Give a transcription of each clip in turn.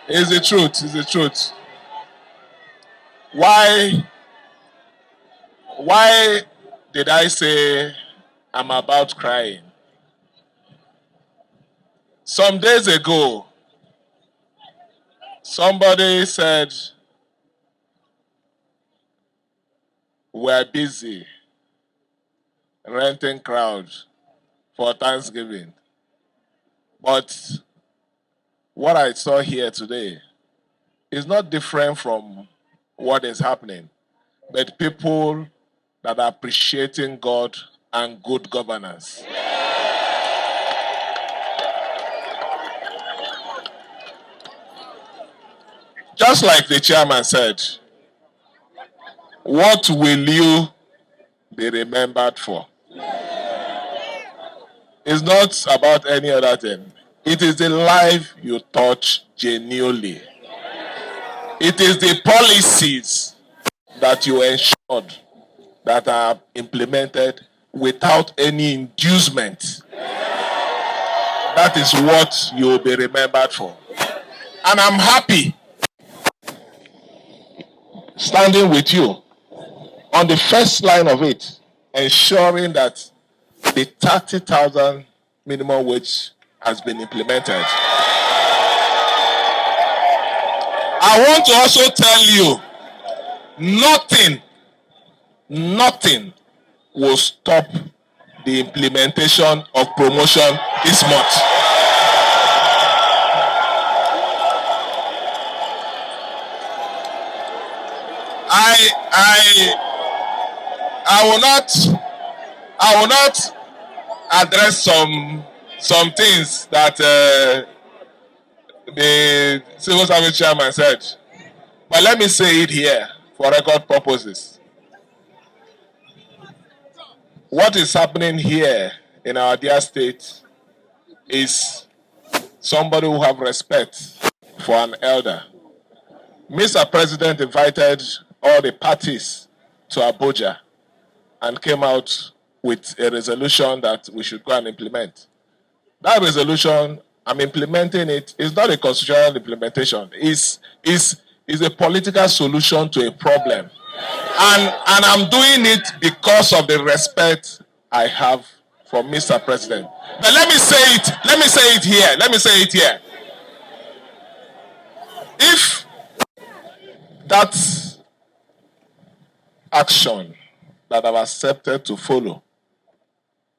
It's the truth. It's the truth. Why did I say I'm about crying? Some days ago, somebody said we're busy renting crowd for Thanksgiving. But what I saw here today is not different from what is happening, but people that are appreciating God and good governance. Just like the chairman said, what will you be remembered for? It's not about any other thing. It is the life you touch genuinely. It is the policies that you ensured that are implemented without any inducement. That is what you will be remembered for. And I'm happy standing with you on the first line of it, ensuring that the 30,000 minimum wage has been implemented. I want to also tell you, nothing will stop the implementation of promotion this month. I will not address some things that the civil service chairman said, but let me say it here for record purposes. What is happening here in our dear state is somebody who have respect for an elder. Mr. President invited all the parties to Abuja and came out with a resolution that we should go and implement. That resolution, I'm implementing it. It's not a constitutional implementation. It's a political solution to a problem. And I'm doing it because of the respect I have for Mr. President. But let me say it here. If that action that I've accepted to follow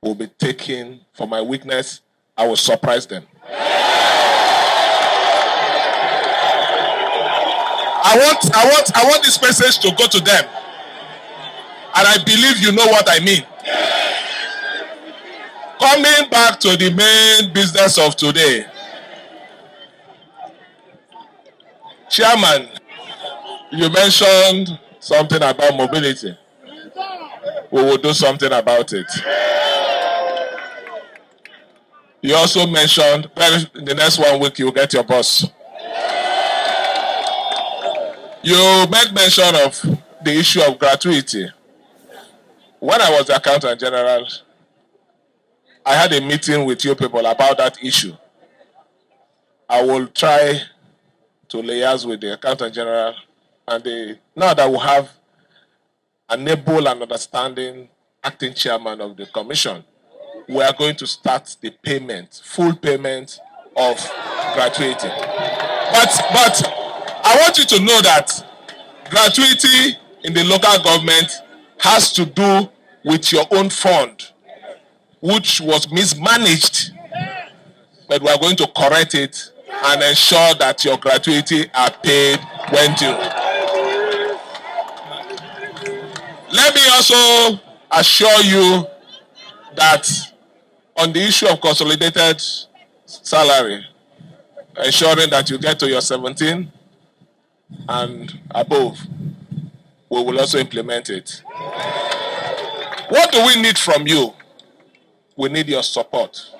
will be taken for my weakness, I will surprise them. I want this message to go to them. And I believe you know what I mean. Coming back to the main business of today. Chairman, you mentioned something about mobility. We will do something about it. You also mentioned, well, in the next 1 week, you'll get your bus. You made mention of the issue of gratuity. When I was the Accountant General, I had a meeting with you people about that issue. I will try to liaise with the Accountant General, and now that we have an able and understanding acting chairman of the commission, we are going to start the payment, full payment of gratuity. But I want you to know that gratuity in the local government has to do with your own fund, which was mismanaged. But we are going to correct it and ensure that your gratuity are paid when due. Let me also assure you that on the issue of consolidated salary, ensuring that you get to your 17 and above, we will also implement it. What do we need from you? We need your support.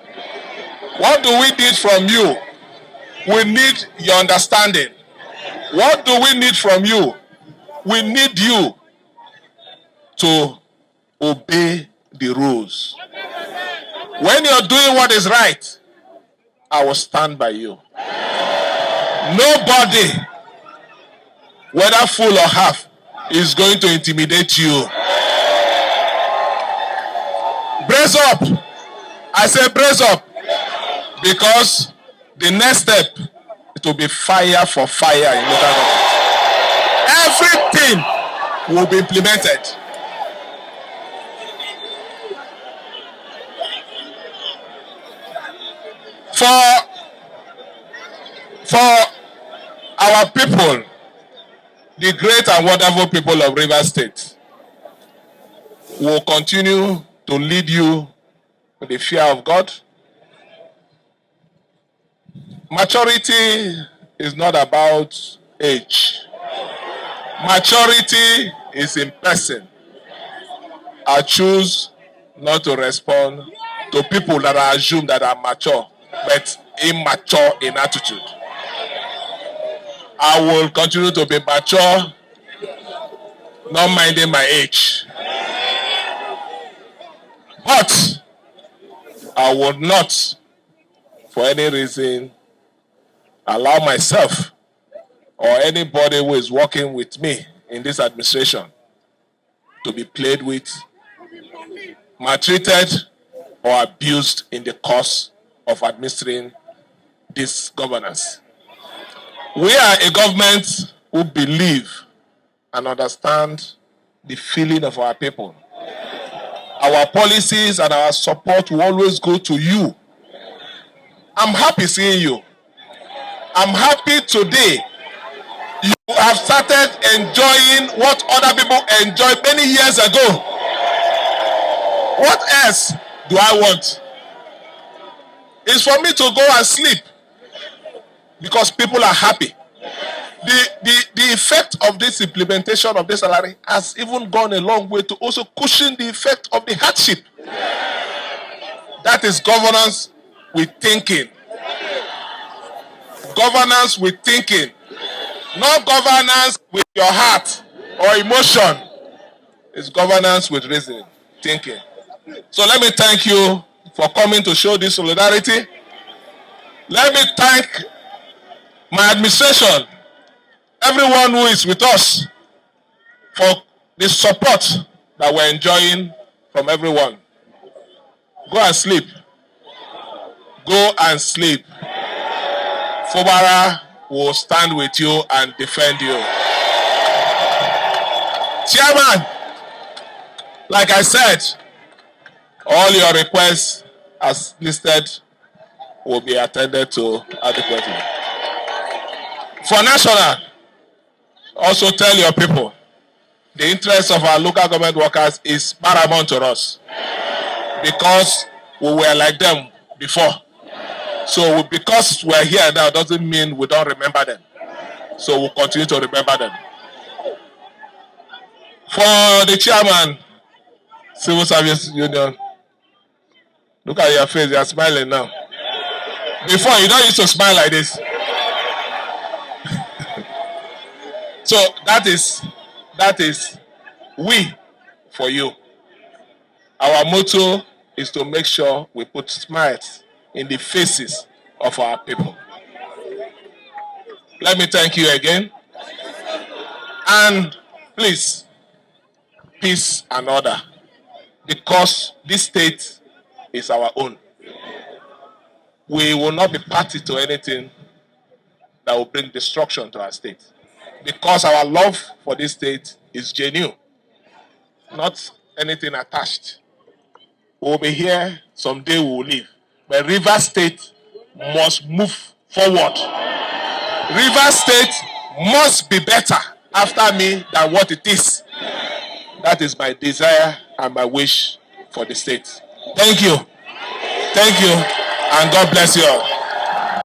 What do we need from you? We need your understanding. What do we need from you? We need you to obey the rules. When you're doing what is right, I will stand by you. Nobody, whether full or half, is going to intimidate you. Brace up. I say brace up. Because the next step, it will be fire for fire in local government. Everything will be implemented. For our people, the great and wonderful people of Rivers State, will continue to lead you with the fear of God. Maturity is not about age. Maturity is in person. I choose not to respond to people that I assume that are mature, but immature in attitude. I will continue to be mature, not minding my age. But I will not, for any reason, allow myself or anybody who is working with me in this administration to be played with, maltreated, or abused in the course of administering this governance. We are a government who believe and understand the feeling of our people. Our policies and our support will always go to you. I'm happy seeing you. I'm happy today you have started enjoying what other people enjoyed many years ago. What else do I want? It's for me to go and sleep because people are happy. The effect of this implementation of this salary has even gone a long way to also cushion the effect of the hardship. That is governance with thinking. Governance with thinking. Not governance with your heart or emotion. It's governance with reasoning, thinking. So let me thank you for coming to show this solidarity. Let me thank my administration, everyone who is with us, for the support that we're enjoying from everyone. Go and sleep. Go and sleep. Fubara will stand with you and defend you. Chairman, like I said, all your requests as listed will be attended to adequately. For national, also tell your people, the interest of our local government workers is paramount to us because we were like them before. So because we're here now doesn't mean we don't remember them. So we'll continue to remember them. For the chairman, Civil Service Union, look at your face, you're smiling now. Before, you don't used to smile like this. So that is we for you. Our motto is to make sure we put smiles in the faces of our people. Let me thank you again. And please, peace and order. Because this state is our own. We will not be party to anything that will bring destruction to our state. Because our love for this state is genuine, not anything attached. We will be here, someday we will leave. But Rivers State must move forward. Rivers State must be better after me than what it is. That is my desire and my wish for the state. Thank you. Thank you, and God bless you all.